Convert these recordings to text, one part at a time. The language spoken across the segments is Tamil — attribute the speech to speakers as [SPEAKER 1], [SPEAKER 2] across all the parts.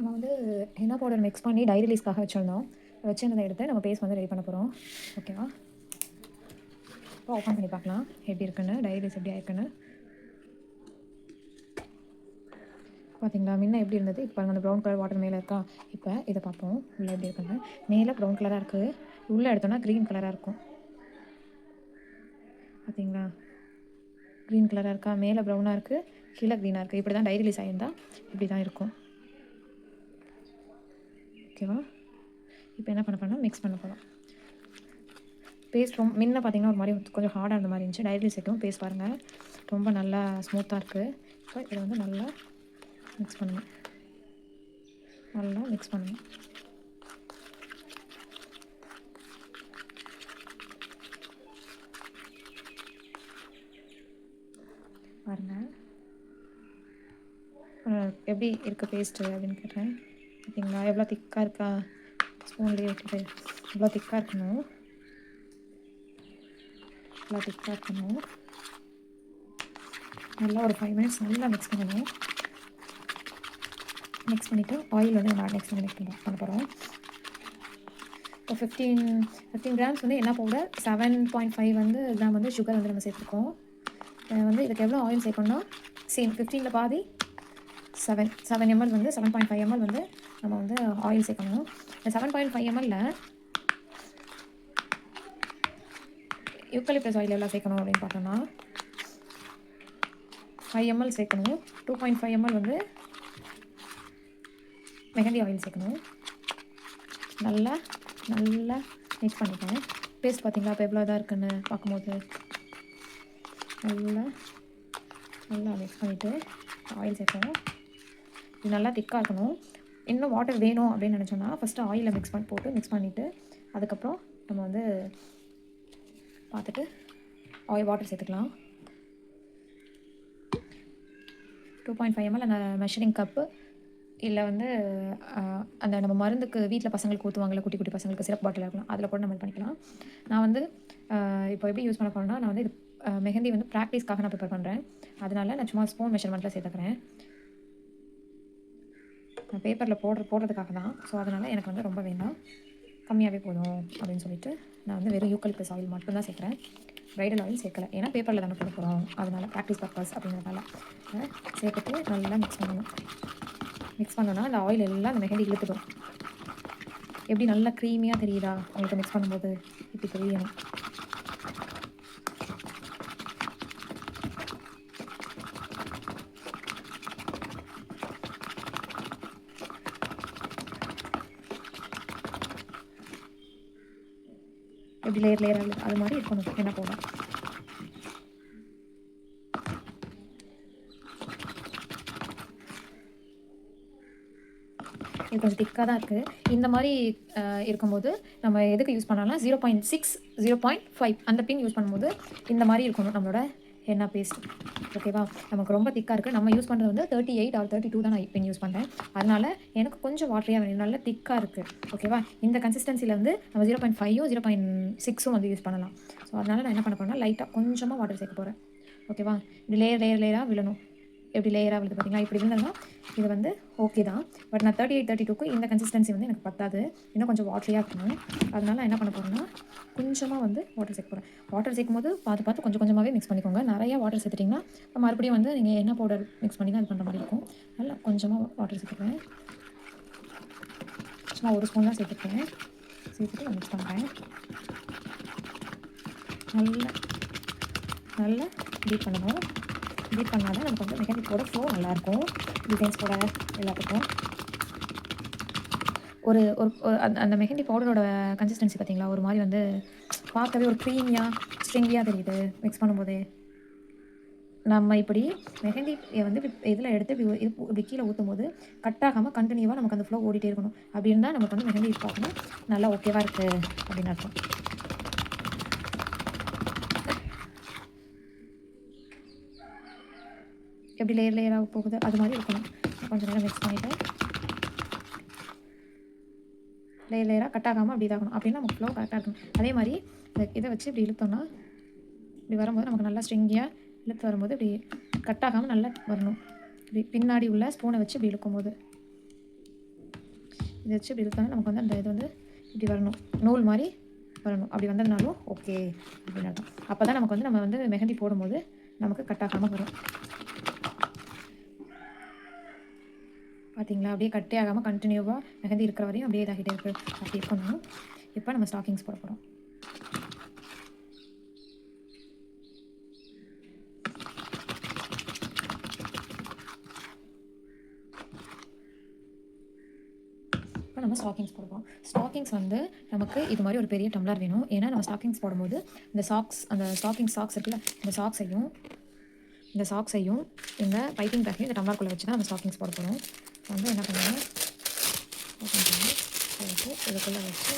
[SPEAKER 1] நம்ம வந்து ஹென்னா பவுடர் மிக்ஸ் பண்ணி டை ரிலீஸ்க்காக வச்சுருந்தோம். வச்சிருந்ததை எடுத்து நம்ம பேஸ்ட் வந்து ரெடி பண்ண போகிறோம். ஓகேவா? இப்போ ஓப்பன் பண்ணி பார்க்கலாம் எப்படி இருக்குன்னு, டை ரிலீஸ் எப்படி ஆயிருக்குன்னு. பார்த்தீங்களா? முன்ன எப்படி இருந்தது, இப்போ பாருங்கள் அந்த ப்ரௌன் கலர் வாட்டர் மேலே இருக்கா. இப்போ இதை பார்ப்போம் உள்ளே எப்படி இருக்குன்னு. மேலே ப்ரௌன் கலராக இருக்குது, உள்ளே எடுத்தோன்னா க்ரீன் கலராக இருக்கும். பார்த்தீங்களா? க்ரீன் கலராக இருக்கா, மேலே ப்ரௌனாக இருக்குது, கீழே க்ரீனாக இருக்குது. இப்படி தான் டை ரிலீஸ் ஆகியிருந்தால் இப்படி தான் இருக்கும். ஓகேவா? இப்போ என்ன பண்ண போகிறோம்னா மிக்ஸ் பண்ண போகிறோம். பேஸ்ட் ரொம்ப முன்ன பார்த்தீங்கன்னா ஒரு மாதிரி கொஞ்சம் ஹார்டாக இருந்த மாதிரி இருந்துச்சு. டை ரிலீஸ் ஆகிட்டும் பேஸ்ட் பாருங்கள் ரொம்ப நல்லா ஸ்மூத்தாக இருக்குது. இப்போ இதை வந்து நல்லா மிக்ஸ் பண்ணுங்கள், நல்லா மிக்ஸ் பண்ணுங்கள். பாருங்கள் எப்படி இருக்குது பேஸ்ட்டு அப்படின்னு கேட்டேன். பார்த்தீங்களா எவ்வளோ திக்காக இருக்கா, ஸ்பூன்லேயே விட்டுட்டு எவ்வளோ திக்காக இருக்கணும், எவ்வளோ திக்காக இருக்கணும். நல்லா ஒரு 5 மினிட்ஸ் நல்லா மிக்ஸ் பண்ணணும். மிக்ஸ் பண்ணிவிட்டு ஆயில் வந்து நம்ம நெக்ஸ்ட் மிக்ஸ் பண்ண போகிறோம். இப்போ 15 கிராம்ஸ் வந்து என்ன பவுடர், 7.5 வந்து கிராம் வந்து சுகர் வந்து நம்ம சேர்த்துருக்கோம். வந்து இதுக்கு எவ்வளோ ஆயில் சேர்க்கணும்னா சேம் 15ல் பாதி 7 ml வந்து 7.5 ml வந்து நம்ம வந்து ஆயில் சேர்க்கணும். இந்த 7.5 ml யூக்கலிப்டஸ் ஆயில் எவ்வளோ சேர்க்கணும் அப்படின்னு பார்த்தோம்னா 5 ml சேர்க்கணும். 2.5 ml வந்து மெஹந்தி ஆயில் சேர்க்கணும். நல்லா நல்லா மிக்ஸ் பண்ணிட்டேன். பேஸ்ட் பார்த்தீங்களா இப்போ எவ்வளோ இதாக இருக்குன்னு பார்க்கும்போது நல்லா நல்லா மிக்ஸ் பண்ணிவிட்டு ஆயில் சேர்க்கணும். இது நல்லா திக்காக இருக்கணும். இன்னும் வாட்டர் வேணும் அப்படின்னு நினச்சோன்னா ஃபஸ்ட்டு ஆயிலில் போட்டு மிக்ஸ் பண்ணிவிட்டு அதுக்கப்புறம் நம்ம வந்து பார்த்துட்டு வாட்டர் சேர்த்துக்கலாம். 2.5 ml அந்த மெஷரிங் கப்பு இல்லை வந்து அந்த நம்ம மருந்துக்கு வீட்டில் பசங்களுக்கு ஊற்றுவாங்கள்ல, குட்டி குட்டி பசங்களுக்கு சிரப் பாட்டில் இருக்கலாம், அதில் கூட நம்ம பண்ணிக்கலாம். நான் வந்து இப்போ எப்படி யூஸ் பண்ண போகிறேன்னா, நான் வந்து இது மெஹந்தி வந்து ப்ராக்டிஸ்க்காக நான் ப்ரிப்பேர் பண்ணுறேன். அதனால நான் சும்மா ஸ்பூன் மெஷர்மெண்ட்டில் சேர்த்துக்கிறேன். நான் பேப்பரில் போடுறதுக்காக தான். ஸோ அதனால் எனக்கு வந்து ரொம்ப வேண்டாம், கம்மியாகவே போதும் அப்படின்னு சொல்லிட்டு நான் வந்து வெறும் யூக்கலிப்டஸ் ஆயில் மட்டும்தான் சேர்க்குறேன். ப்ரைடல் ஆயில் சேர்க்கலை, ஏன்னா பேப்பரில் தானே போட போகிறோம், அதனால் ப்ராக்டிஸ் பர்பஸ் அப்படிங்கிறதால சேர்த்துட்டு நல்லா மிக்ஸ் பண்ணணும். மிக்ஸ் பண்ணோன்னா அந்த ஆயில் எல்லாம் அந்த மெஹந்தி இழுத்துடும். எப்படி நல்லா க்ரீமியாக தெரியுதா உங்களுக்கு மிக்ஸ் பண்ணும்போது, இப்படி தெரியணும். எப்படி லேயர் அது மாதிரி இருக்கணும் என்ன போட. இது கொஞ்சம் திக்காக தான் இருக்குது. இந்த மாதிரி இருக்கும்போது நம்ம எதுக்கு யூஸ் பண்ணலாம், 0.6 0.5 அந்த பின் யூஸ் பண்ணும்போது இந்த மாதிரி இருக்கணும் நம்மளோட ஹென்னா பேஸ்ட். ஓகேவா? நமக்கு ரொம்ப திக்காக இருக்குது. நம்ம யூஸ் பண்ணுறது வந்து 38 or 32 தான் நான் பின் யூஸ் பண்ணுறேன். அதனால் எனக்கு கொஞ்சம் வாட்டரியாக வேணும், நல்லா திக்காக இருக்குது. ஓகேவா? இந்த கன்சிஸ்டன்சியில் வந்து நம்ம 0.5 0.6 வந்து யூஸ் பண்ணலாம். ஸோ அதனால் நான் என்ன பண்ண போகிறேன்னா லைட்டாக கொஞ்சமாக வாட்டர் சேர்க்க போகிறேன். ஓகேவா? இப்படி லேயராக விழணும். எப்படி லேயராக விழுது பார்த்தீங்களா, இப்படி விழுந்ததுன்னா இது வந்து ஓகே தான். பட் நான் 38 32க்கு இந்த கன்சிஸ்டன்சி வந்து எனக்கு பத்தாது, இன்னும் கொஞ்சம் வாட்டரியாக இருக்கணும். அதனால் நான் என்ன பண்ண போகிறேன்னா கொஞ்சமாக வந்து வாட்டர் சேர்க்க போகிறேன். வாட்டர் சேர்க்கும் போது பார்த்து கொஞ்சம் கொஞ்சமாகவே மிக்ஸ் பண்ணிக்கோங்க. நிறையா வாட்டர் சேர்த்துட்டிங்கன்னா மறுபடியும் வந்து நீங்கள் என்ன பவுடர் மிக்ஸ் பண்ணி தான் இது பண்ணுற மாதிரி இருக்கும். நல்லா கொஞ்சமாக வாட்டர் சேர்த்துக்கிறேன். சும்மா ஒரு ஸ்பூன் தான் சேர்த்துக்கிறேன். சேர்த்துட்டு நான் மிக்ஸ் பண்ணுறேன். நல்லா பீட் பண்ணணும். பீட் பண்ணால் தான் நமக்கு வந்து மெஹந்தி போட ஃப்ளோ நல்லாயிருக்கும், டிசைன்ஸ் போட எல்லாத்துக்கும். ஒரு அந்த மெஹந்தி பவுடரோட கன்சிஸ்டன்சி பார்த்தீங்களா, ஒரு மாதிரி வந்து பார்க்கவே ஒரு க்ரீமியாக ஸ்ட்ரிங்கியாக தெரியுது மிக்ஸ் பண்ணும்போதே. நம்ம இப்படி மெஹந்தி வந்து இதில் எடுத்து இப்படி கீழே ஊற்றும் போது கட்டாகாமல் கண்டினியூவாக நமக்கு அந்த ஃப்ளோ ஓடிட்டே இருக்கணும். அப்படி இருந்தால் நமக்கு வந்து மெஹந்தி பார்க்கணும் நல்லா ஓகேவாக இருக்குது அப்படின்னு அர்த்தம். எப்படி லேயராக போகுது அது மாதிரி இருக்கணும். கொஞ்சம் நேரம் மிக்ஸ் பண்ணிவிட்டு லேயராக கட் ஆகாமல் அப்படி இதாகணும். அப்படின்னா நமக்கு ஃப்ளோ கரெக்டாக இருக்கணும். அதே மாதிரி இதை வச்சு இப்படி இழுத்தோம்னா இப்படி வரும்போது நமக்கு நல்லா ஸ்ட்ரிங்கியாக இழுத்து வரும்போது இப்படி கட் ஆகாமல் நல்லா வரணும். இப்படி பின்னாடி உள்ள ஸ்பூனை வச்சு இப்படி இழுக்கும்போது இதை வச்சு இப்படி இருக்காங்க நமக்கு வந்து அந்த இது வந்து இப்படி வரணும், நூல் மாதிரி வரணும். அப்படி வந்ததுனாலும் ஓகே அப்படின்னு அர்த்தம். அப்போ தான் நமக்கு வந்து நம்ம வந்து மெஹந்தி போடும்போது நமக்கு கட் ஆகாமல் வரும். பார்த்தீங்களா, அப்படியே கட்டே ஆகாமல் கண்டினியூவாக மெஹந்தி இருக்கிற வரையும் அப்படியே இதாகிட்டே இருக்குது. அப்படி இருக்கணும். இப்போ நம்ம ஸ்டாக்கிங்ஸ் போட போகிறோம். இப்போ நம்ம ஸ்டாக்கிங்ஸ் போடுவோம். ஸ்டாக்கிங்ஸ் வந்து நமக்கு இது மாதிரி ஒரு பெரிய டம்ளர் வேணும். ஏன்னா நம்ம ஸ்டாக்கிங்ஸ் போடும்போது இந்த அந்த சாக்ஸ் இருக்குல்ல, இந்த சாக்ஸையும் இந்த பைப்பிங் பேக்கையும் இந்த டம்ளருக்குள்ளே வச்சு தான் நம்ம ஸ்டாக்கிங்ஸ் போட போகிறோம். வந்து என்ன பண்ணுவோம், இதுக்குள்ளே வச்சு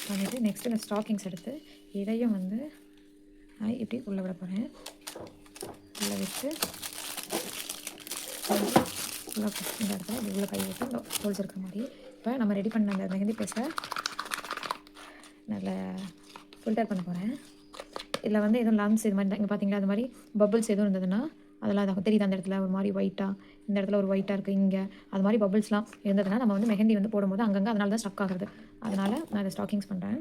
[SPEAKER 1] பண்ணிவிட்டு நெக்ஸ்ட்டு இந்த ஸ்டாக்கிங்ஸ் எடுத்து இதையும் வந்து இப்படி உள்ளே விட போகிறேன். உள்ளே வச்சு இந்த இடத்துல உள்ள கை விட்டு இந்த ஹோல்ஸ் இருக்கிற மாதிரி. இப்போ நம்ம ரெடி பண்ண அந்த மெஹந்தி பேஸ்ட்டை நல்லா ஃபில்டர் பண்ண போகிறேன். இதில் வந்து எதுவும் லம்ஸ் இது மாதிரி தான் இங்கே பார்த்தீங்களா, அது மாதிரி பபிள்ஸ் எதுவும் இருந்ததுன்னா அதெல்லாம் அதாகும். தெரியுது அந்த இடத்துல ஒரு மாதிரி ஒயிட்டாக, இந்த இடத்துல ஒரு ஒயிட்டாக இருக்குது, இங்கே அது மாதிரி பபிள்ஸ்லாம் இருந்ததுன்னா நம்ம வந்து மெஹந்தி வந்து போடும்போது அங்கங்கே அதனால தான் ஸ்டக் ஆகுது. அதனால் நான் அதை ஸ்டாக்கிங்ஸ் பண்ணுறேன்.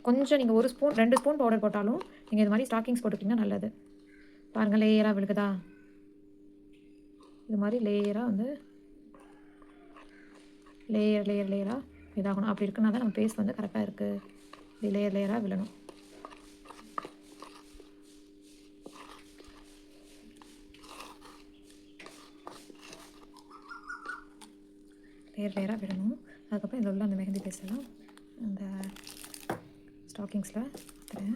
[SPEAKER 1] கொஞ்சம் நீங்கள் 1 ஸ்பூன் 2 ஸ்பூன் பவுடர் போட்டாலும் நீங்கள் இது மாதிரி ஸ்டாக்கிங்ஸ் போட்டுக்கிட்டிங்கன்னா நல்லது. பாருங்கள், லேயராக விழுகுதா, இது மாதிரி லேயராக வந்து லேயராக இதாகணும். அப்படி இருக்குன்னா தான் நம்ம பேஸ்ட் வந்து கரெக்டாக இருக்குது. இது லேயராக விழணும். லேயராக விடணும். அதுக்கப்புறம் இதில் உள்ள அந்த மெஹந்தி பேஸ்டெல்லாம் அந்த ஸ்டாக்கிங்ஸில் ஊற்றுறேன்.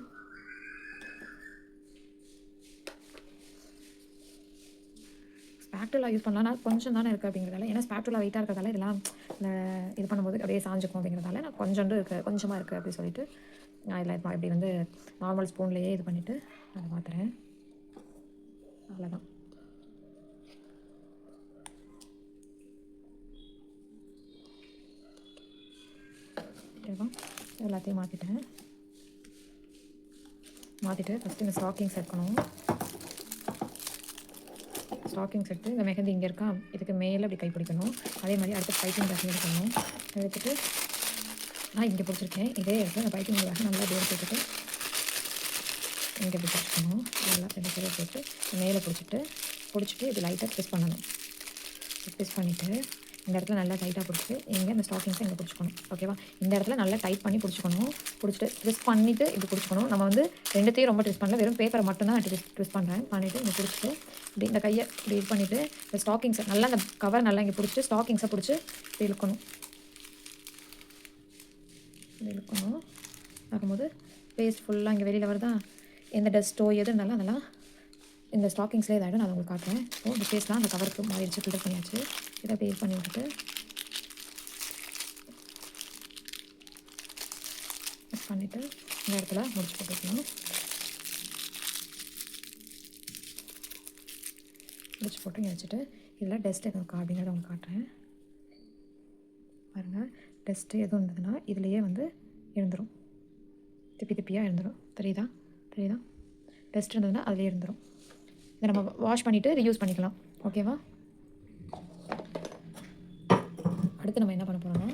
[SPEAKER 1] ஸ்பேட்டுலா யூஸ் பண்ணலாம். நான் கொஞ்சம் தானே இருக்குது அப்படிங்கிறதால, ஏன்னா ஸ்பேட்டுலா வெயிட்டாக இருக்கிறதால இதெல்லாம் இது பண்ணும்போது அப்படியே சாஞ்சிக்கும் அப்படிங்கிறதால நான் கொஞ்சமாக இருக்குது அப்படின்னு சொல்லிட்டு நான் இதில் இப்படி வந்து நார்மல் ஸ்பூன்லேயே இது பண்ணிவிட்டு அதை மாற்றுறேன். அவ்வளோதான். எல்லாத்தையும் மாற்றிட்டு ஃபஸ்ட்டு இந்த ஸ்டாக்கிங்ஸ் எடுக்கணும். ஸ்டாக்கிங்ஸ் எடுத்து இந்த மெஹந்தி இங்கே இருக்கா, இதுக்கு மேலே அப்படி கை பிடிக்கணும். அதே மாதிரி அடுத்து பைப்பிங் பேக் எடுக்கணும். எடுத்துட்டு நான் இங்கே பிடிச்சிருக்கேன். இதே இடத்துல இந்த பைப்பிங் பேக் நல்லா அப்படியே எடுத்துக்கிட்டு இங்கே இப்படி பிடிச்சிக்கணும். நல்லா ரெண்டு பேரை போட்டு மேலே பிடிச்சிட்டு இது லைட்டாக ட்விஸ்ட் பண்ணணும். ட்விஸ்ட் பண்ணிவிட்டு இந்த இடத்துல நல்லா டைட்டாக பிடிச்சிட்டு இங்கே இந்த ஸ்டாக்கிங்ஸை இங்கே பிடிச்சிக்கணும். ஓகேவா, இந்த இடத்துல நல்லா டைட் பண்ணி பிடிச்சிக்கணும். பிடிச்சிட்டு ட்விஸ்ட் பண்ணிவிட்டு இப்படி பிடிச்சிக்கணும். நம்ம வந்து ரெண்டுத்தையும் ரொம்ப ட்விஸ்ட் பண்ணல, வெறும் பேப்பரை மட்டும்தான் ட்விஸ்ட் பண்ணுறேன். பண்ணிவிட்டு இங்கே பிடிச்சிட்டு இப்படி இந்த கையை இப்படி இது பண்ணிவிட்டு இந்த ஸ்டாக்கிங்ஸை நல்லா அந்த கவர் நல்லா இங்கே பிடிச்சிட்டு ஸ்டாக்கிங்ஸை பிடிச்சி இப்படி இழுக்கணும். ஆகும்போது பேஸ்ட் ஃபுல்லாக இங்கே வெளியில் வருதா, எந்த டஸ்ட்டோ எது இருந்தாலும் அதெல்லாம் இந்த ஸ்டாக்கிங்ஸ்லேயே இதாகிடும். நான் உங்களுக்கு காட்டுறேன். ஸோ இந்த பேஸ்ட்லாம் அந்த கவருக்கு மாறிடுச்சு, ஃபில்டர் பண்ணியாச்சு. இதை அப்படியே பண்ணி விட்டுட்டு பண்ணிவிட்டு இந்த இடத்துல முடிச்சு போட்டுக்கணும். முடிச்சு போட்டு இங்கே வச்சுட்டு இதில் டஸ்ட் எதுவும் இருக்கா அப்படிங்கிறத உங்களுக்கு காட்டுறேன். பாருங்கள், டஸ்ட்டு எதுவும் இருந்ததுன்னா இதுலேயே வந்து இருந்துடும், திப்பியாக இருந்துடும். தெரியுதா டஸ்ட் இருந்ததுன்னா அதிலே இருந்துடும். இதை நம்ம வாஷ் பண்ணிவிட்டு ரீயூஸ் பண்ணிக்கலாம். ஓகேவா, அடுத்து நம்ம என்ன பண்ண போகிறோம்னா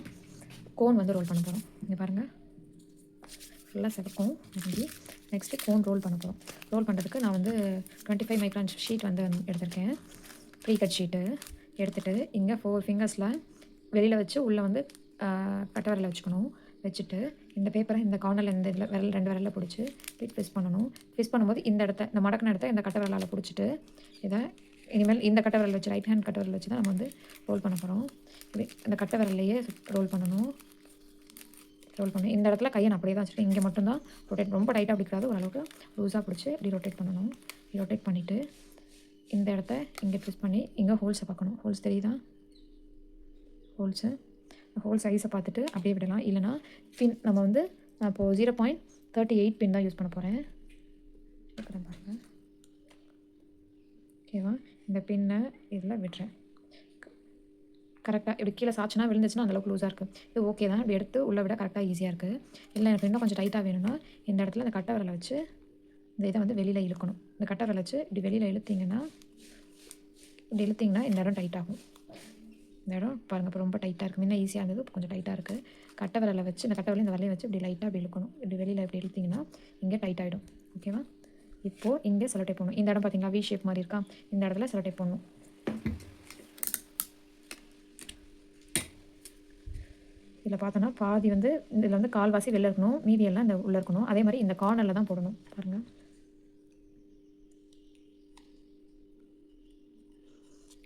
[SPEAKER 1] கோன் வந்து ரோல் பண்ண போகிறோம். இங்கே பாருங்கள், ஃபுல்லாக செவக்கும் மெஹந்தி. நெக்ஸ்ட்டு கோன் ரோல் பண்ண போகிறோம். ரோல் பண்ணுறதுக்கு நான் வந்து 25 மைக்ரான் ஷீட் வந்து எடுத்திருக்கேன். ப்ரீ கட் ஷீட்டு எடுத்துகிட்டு இங்கே 4 ஃபிங்கர்ஸில் வெளியில் வச்சு உள்ளே வந்து கட்டை விரலை வச்சுட்டு இந்த பேப்பரை இந்த கார்னரில் இந்த இதில் 2 விரலில் பிடிச்சி ட்விஸ்ட் பண்ணணும். ட்விஸ்ட் பண்ணும்போது இந்த மடக்கின இடத்த இந்த கட்டை விரலால் பிடிச்சிட்டு இதை இனிமேல் இந்த கட்டை விரல் வச்சு ரைட் ஹேண்ட் கட்டை விரல் வச்சு தான் நம்ம வந்து ரோல் பண்ண போகிறோம். இப்படி இந்த கட்டை விரல்லையே ரோல் பண்ணணும். இந்த இடத்துல கையை நான் அப்படியே தான் வச்சுட்டு இங்கே மட்டும்தான் ரொம்ப டைட்டாக பிடிக்காது, ஓரளவுக்கு லூஸாக பிடிச்சி இப்படி ரொட்டேட் பண்ணணும். ரொட்டேட் பண்ணிவிட்டு இந்த இடத்த இங்கே ட்விஸ்ட் பண்ணி இங்கே ஹோல்ஸை பார்க்கணும். ஹோல்ஸ் தெரியுதா, ஹோல் சைஸை பார்த்துட்டு அப்படியே விடலாம். இல்லைனா பின் நம்ம வந்து நான் இப்போது 0.38 பின் தான் யூஸ் பண்ண போகிறேன். பாருங்கள், ஓகேவா, இந்த பின்னை இதில் விடுறேன். கரெக்டாக இப்படி கீழே சாச்சுனா விழுந்துச்சுன்னா அந்தளவுக்கு லூஸாக இருக்குது. இது ஓகே தான், இப்படி எடுத்து உள்ளே விட கரெக்டாக ஈஸியாக இருக்குது. இல்லை எனக்கு இன்னும் கொஞ்சம் டைட்டாக வேணும்னா இந்த இடத்துல இந்த கட்டை விரலை வச்சு இந்த இதை வந்து வெளியில் இழுக்கணும். இந்த கட்டை விரலை வச்சு இப்படி வெளியில் இழுத்திங்கன்னா இப்படி இழுத்திங்கன்னா இந்த இடம் டைட் ஆகும். இந்த இடம் பாருங்கள் இப்போ ரொம்ப டைட்டாக இருக்குது. முன்ன ஈஸியாக இருந்தது, இப்போ கொஞ்சம் டைட்டாக இருக்குது. கட்டை விரலை வச்சு இந்த கட்டை விரலையும் இந்த விரலையும் வச்சு இப்படி லைட்டாக அப்படி இழுக்கணும். இப்படி வெளியில் இப்படி இழுத்திங்கன்னா இங்கே டைட் ஆகிடும். ஓகேவா? இப்போது இங்கே செலோ டேப் போடணும். இந்த இடம் பார்த்தீங்களா வி ஷேப் மாதிரி இருக்கா, இந்த இடத்துல செலோ டேப் போடணும். இதில் பார்த்தோன்னா பாதி வந்து இதில் வந்து கால்வாசி வெளில இருக்கணும், மீதி எல்லாம் இந்த உள்ளே இருக்கணும். அதே மாதிரி இந்த கார்னரில் தான் போடணும். பாருங்கள்,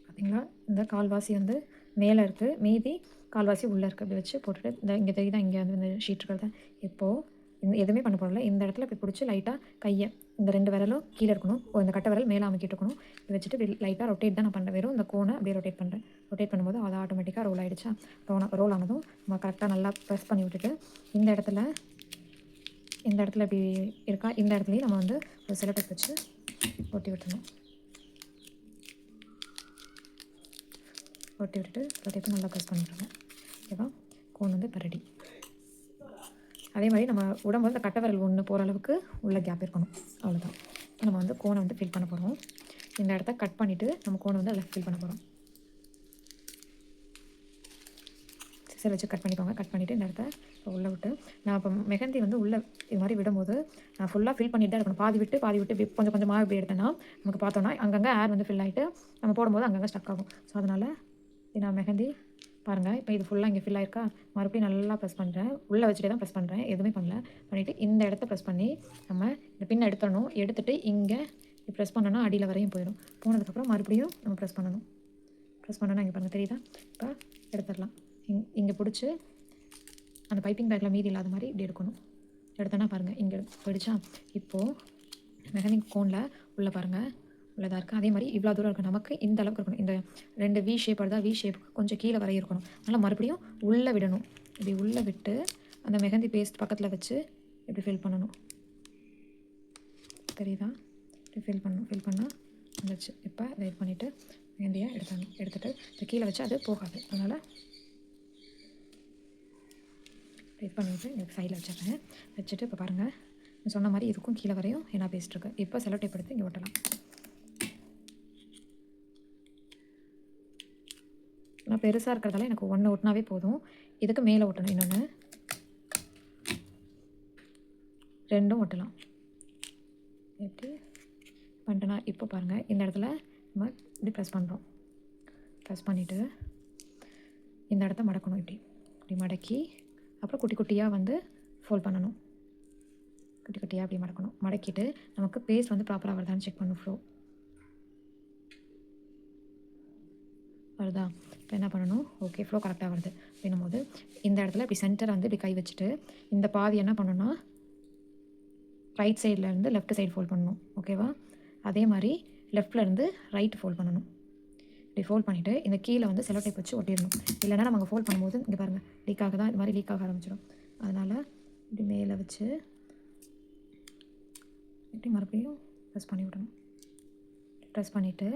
[SPEAKER 1] பார்த்தீங்களா? இந்த கால்வாசி வந்து மேலே இருக்குது, மீதி கால்வாசி உள்ளே இருக்குது. அப்படி வச்சு போட்டுட்டு இந்த இங்கே தெரியுதா, இங்கே வந்து இந்த ஷீட் இருக்கிறத இப்போது இந்த எதுவுமே பண்ண போடல. இந்த இடத்துல இப்படி பிடிச்சி லைட்டாக கையை இந்த 2 விரலும் கீழே இருக்கணும், இந்த கட்டை விரல் மேலே அமைக்கிட்டு இருக்கணும். இப்படி வச்சுட்டு இப்படி லைட்டாக ரொட்டேட் தான் நான் பண்ணுறேன். வெறும் இந்த கோனை அப்படியே ரொட்டேட் பண்ணுறேன். ரொட்டேட் பண்ணும்போது அது ஆட்டோமேட்டிக்காக ரோல் ஆகிடுச்சா. ரோல் ஆனதும் நம்ம கரெக்டாக நல்லா ப்ரெஸ் பண்ணி விட்டுட்டு இந்த இடத்துல இப்படி இருக்கா, இந்த இடத்துலையும் நம்ம வந்து ஒரு செலோ டேப் வச்சு ஒட்டி விட்டுணும். ஒட்டி விட்டுட்டு செலோ டேப்பை நல்லா ப்ரெஸ் பண்ணிவிடுங்க. ஓகேவா? கோன் வந்து இப்போ ரெடி. அதே மாதிரி நம்ம உடம்பு இந்த கட்டை விரல் ஒன்று போகிற அளவுக்கு உள்ள கேப் இருக்கணும். அவ்வளோதான். நம்ம வந்து கோனை வந்து ஃபில் பண்ண போகிறோம். இந்த இடத்த கட் பண்ணிவிட்டு நம்ம கோனை வந்து அதில் ஃபில் பண்ண போகிறோம். சிசர் வச்சு கட் பண்ணிக்கோங்க. கட் பண்ணிவிட்டு இந்த இடத்த உள்ளே விட்டு நான் இப்போ மெஹந்தி வந்து உள்ளே இது மாதிரி விடும்போது நான் ஃபுல்லாக ஃபில் பண்ணிட்டு தான் இருக்கணும். பாதி விட்டு இப்படி கொஞ்சம் கொஞ்சமாக இப்படி எடுத்தேன்னா நமக்கு பார்த்தோன்னா அங்கங்கே ஏர் வந்து ஃபில் ஆகிட்டு நம்ம போடும்போது அங்கங்கே ஸ்டக் ஆகும். ஸோ அதனால் நான் மெஹந்தி பாருங்கள் இப்போ இது ஃபுல்லாக இங்கே ஃபில் ஆயிருக்கா. மறுபடியும் நல்லா ப்ரெஸ் பண்ணுறேன். உள்ளே வச்சுட்டே தான் ப்ரெஸ் பண்ணுறேன், எதுவுமே பண்ணல. பண்ணிவிட்டு இந்த இடத்த ப்ரெஸ் பண்ணி நம்ம இந்த பின் எடுத்துடணும். எடுத்துகிட்டு இங்கே ப்ரெஸ் பண்ணோன்னா அடியில் வரையும் போயிடும். போனதுக்கப்புறம் மறுபடியும் நம்ம ப்ரெஸ் பண்ணணும். ப்ரெஸ் பண்ணோன்னா இங்கே பாருங்கள் தெரியுதா. இப்போ எடுத்துடலாம். இங்கே பிடிச்சி அந்த பைப்பிங் பேக்கில் மீதி இல்லாத மாதிரி இப்படி எடுக்கணும். எடுத்தோன்னா பாருங்கள் இங்கே போயிடுச்சா. இப்போது மெஹந்தி கோனில் உள்ளே பாருங்கள் உள்ளதாக இருக்குது. அதே மாதிரி இவ்வளோ தூரம் இருக்குது. நமக்கு இந்த அளவுக்கு இருக்கணும். இந்த 2 வி ஷேப் வருதா, வி ஷேப்புக்கு கொஞ்சம் கீழே வரையும் இருக்கணும். அதனால் மறுபடியும் உள்ளே விடணும். இப்படி உள்ளே விட்டு அந்த மெஹந்தி பேஸ்ட் பக்கத்தில் வச்சு இப்படி ஃபில் பண்ணணும். தெரியுதா? இப்படி ஃபில் பண்ணால் வந்துச்சு. இப்போ வெயிட் பண்ணிவிட்டு மெஹந்தியை எடுத்துகிட்டு இந்த கீழே வச்சு அது போகாது. அதனால் இது பண்ணிவிட்டு எனக்கு சைடில் வச்சிடுறேன். வச்சுட்டு இப்போ பாருங்கள் சொன்ன மாதிரி இதுக்கும் கீழே வரையும் என்ன பேஸ்ட் இருக்குது. இப்போ செலோ டேப் எடுத்து இங்கே ஒட்டலாம். நான் பெருசாக இருக்கிறதால எனக்கு 1 ஒட்டினாவே போதும். இதுக்கு மேலே ஒட்டணும். இன்னொன்று 2 ஒட்டலாம். எப்படி பண்ணிட்டேன்னா இப்போ பாருங்கள் இந்த இடத்துல நம்ம இப்படி ப்ரெஸ் பண்ணுறோம். ப்ரெஸ் பண்ணிவிட்டு இந்த இடத்த மடக்கணும். இப்படி மடக்கி அப்புறம் குட்டி குட்டியாக வந்து ஃபோல்ட் பண்ணணும். குட்டி குட்டியாக அப்படி மடக்கணும். மடக்கிட்டு நமக்கு பேஸ்ட் வந்து ப்ராப்பராக வருதான்னு செக் பண்ணணும். ஃப்ளோ வருதா. இப்போ என்ன பண்ணணும், ஓகே ஃப்ளோ கரெக்டாக வருது அப்படின்னும் போது இந்த இடத்துல இப்படி சென்டரை வந்து இப்படி கை வச்சுட்டு இந்த பாதி என்ன பண்ணணும்னா ரைட் சைட்லேருந்து லெஃப்ட் சைடு ஃபோல்ட் பண்ணணும். ஓகேவா? அதே மாதிரி லெஃப்ட்லேருந்து ரைட் ஃபோல்ட் பண்ணணும். இப்படி ஃபோல்ட் பண்ணிவிட்டு இந்த கீழே வந்து செலோ டேப் வச்சு ஒட்டிடணும். இல்லைனா நம்ம ஃபோல்ட் பண்ணும்போது இங்கே பாருங்கள் லீக் ஆக தான் இது மாதிரி லீக் ஆக ஆரம்பிச்சிடும். அதனால் இப்படி மேலே வச்சு இப்படி மறுபடியும் ப்ரெஸ் பண்ணி விடணும். ப்ரெஸ் பண்ணிவிட்டு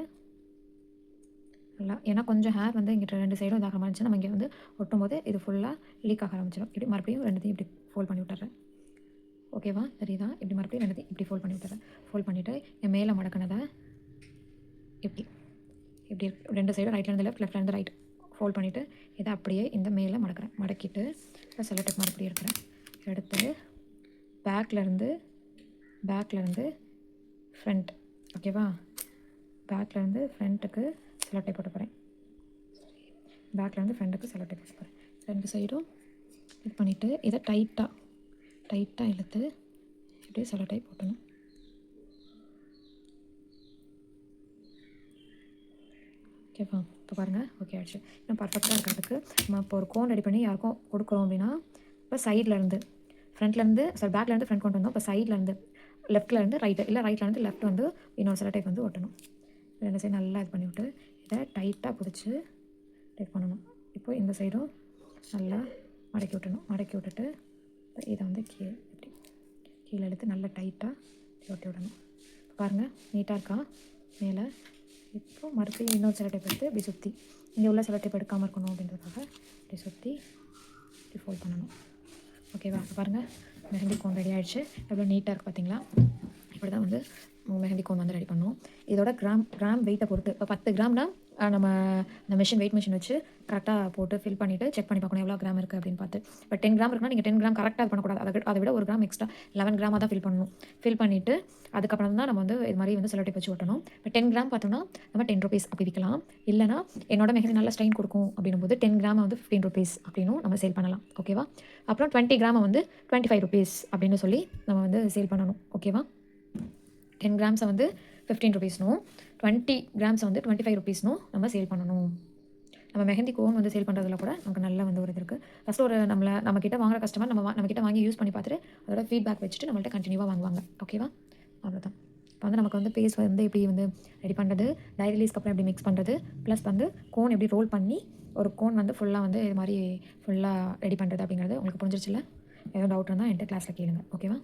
[SPEAKER 1] நல்லா, ஏன்னா கொஞ்சம் ஹேர் வந்து இங்கே 2 சைடும் இதாக ஆரம்பிச்சு நம்ம இங்கே வந்து ஒட்டும் போது இது ஃபுல்லாக லீக் ஆக ஆரம்பிச்சிடும். இப்படி மறுபடியும் 2த்தையும் இப்படி ஃபோல்ட் பண்ணி விட்டுறேன். ஓகேவா? தெரியுதா? இப்படி மறுபடியும் 2த்தையும் இப்படி ஃபோல்ட் பண்ணி விட்டுறேன். ஃபோல்ட் பண்ணிவிட்டு என் மேலே மடக்கினதை இப்படி 2 சைடும் ரைட்லேருந்து லெஃப்ட்லேருந்து ரைட் ஃபோல்ட் பண்ணிவிட்டு இதை அப்படியே இந்த மேலே மடக்கிறேன். மடக்கிட்டு செலோ டேப் மறுபடியும் எடுக்கிறேன். எடுத்து பேக்லேருந்து ஃப்ரண்ட். ஓகேவா? பேக்லேருந்து ஃப்ரண்ட்டுக்கு செலோ டேப் போட்டு போகிறேன். பேக்லேருந்து ஃப்ரண்ட்டுக்கு செலோ டேப் போட்டு போகிறேன். 2 சைடும் இது பண்ணிவிட்டு இதை டைட்டாக இழுத்து இப்படியே செலோ டேப் போட்டணும். ஓகேவா? இப்போ பாருங்கள் ஓகே ஆகிடுச்சு. இன்னும் பர்ஃபெக்டாக இருக்கிறதுக்கு நம்ம இப்போ ஒரு கோன் ரெடி பண்ணி யாருக்கும் கொடுக்குறோம் அப்படின்னா இப்போ சைட்லேருந்து ஃப்ரண்ட்லேருந்து பேக்லேருந்து ஃப்ரண்ட் கொண்டு வந்தோம். இப்போ சைட்லேருந்து லெஃப்ட்லேருந்து ரைட்டு இல்லை ரைட்லேருந்து லெஃப்ட் வந்து இன்னொரு செலோ டேப் வந்து ஒட்டணும். 2 சைடு நல்லா இது பண்ணிவிட்டு இதை டைட்டாக பிடிச்சி டைட் பண்ணணும். இப்போ இந்த சைடும் நல்லா மடக்கி விட்டணும். மடக்கி விட்டுட்டு இதை வந்து கீழே எடுத்து நல்லா டைட்டாக ஒட்டி விடணும். பாருங்கள் நீட்டாக இருக்கா மேலே. இப்போ மறுபடியும் இன்னொரு செலோ டேப் எடுத்து இப்படி சுற்றி இங்கே உள்ள செலோ டேப் எடுக்காமல் இருக்கணும் அப்படின்றதுக்காக இப்படி சுற்றி இப்படி ஃபோல்ட் பண்ணணும். ஓகேவா? பாருங்கள் மெஹந்தி கோன் ரெடி ஆகிடுச்சு. எவ்வளோ நீட்டாக இருக்குது பார்த்தீங்களா? அப்படி தான் வந்து மெஹந்தி கோன் வந்து ரெடி பண்ணோம். இதோட கிராம் வெயிட்டை பொறுத்து இப்போ 10 கிராம்னா நம்ம இந்த வெயிட் மிஷின் வச்சு கரெக்டாக போட்டு ஃபில் பண்ணிவிட்டு செக் பண்ணி பார்க்கணும் எவ்வளோ கிராம் இருக்குது அப்படின்னு பார்த்து. இப்போ 10 கிராம் இருக்குன்னா நீங்கள் 10 கிராம் கரெக்டாக இது பண்ணக்கூடாது. அதை விட 1 கிராம் எக்ஸ்ட்ரா 11 கிராமாக தான் ஃபில் பண்ணணும். ஃபில் பண்ணிவிட்டு அதுக்கப்புறம் தான் நம்ம வந்து இது மாதிரி வந்து செலோ டேப் வச்சு ஒட்டணும். இப்போ 10 கிராம் பார்த்தோம்னா நம்ம 10 ருபீஸ் அப்படி விற்கலாம். இல்லைனா என்னோட மெஹந்தி நல்ல ஸ்ட்ரெயின் கொடுக்கும் அப்படின்னும் போது 10 கிராம் வந்து 15 ருபீஸ் அப்படின்னும் நம்ம சேல் பண்ணலாம். ஓகேவா? அப்புறம் 20 கிராமை வந்து 25 ருபீஸ் அப்படின்னு சொல்லி நம்ம வந்து சேல் பண்ணணும். ஓகேவா? 10 கிராம்ஸை வந்து 15 ருபீஸ்னும் 20 கிராம்ஸை வந்து 25 ருபீஸ்னும் நம்ம சேல் பண்ணணும். நம்ம மெஹந்தி கோன் வந்து சேல் பண்ணுறதுல கூட நமக்கு நல்ல வந்து ஒரு இது இருக்குது. ஃபஸ்ட்டு ஒரு நம்மக்கிட்ட வாங்குற கஸ்டமர் நம்மக்கிட்ட வாங்கி யூஸ் பண்ணி பார்த்துட்டு அதோட ஃபீட்பேக் வச்சுட்டு நம்மள்ட்ட கண்டினியூவாக வாங்குவாங்க. ஓகேவா? அவ்வளோதான். இப்போ வந்து நமக்கு வந்து பேஸ் வந்து எப்படி வந்து ரெடி பண்ணுறது, டை ரிலீஸ்க்கு அப்புறம் எப்படி மிக்ஸ் பண்ணுறது, ப்ளஸ் வந்து கோன் எப்படி ரோல் பண்ணி ஒரு கோன் வந்து ஃபுல்லாக வந்து இது மாதிரி ஃபுல்லாக ரெடி பண்ணுறது அப்படிங்கிறது உங்களுக்கு புரிஞ்சிருச்சுல்ல? ஏதோ டவுட் இருந்தால் என்கிட்ட கிளாஸில் கேளுங்க. ஓகேவா?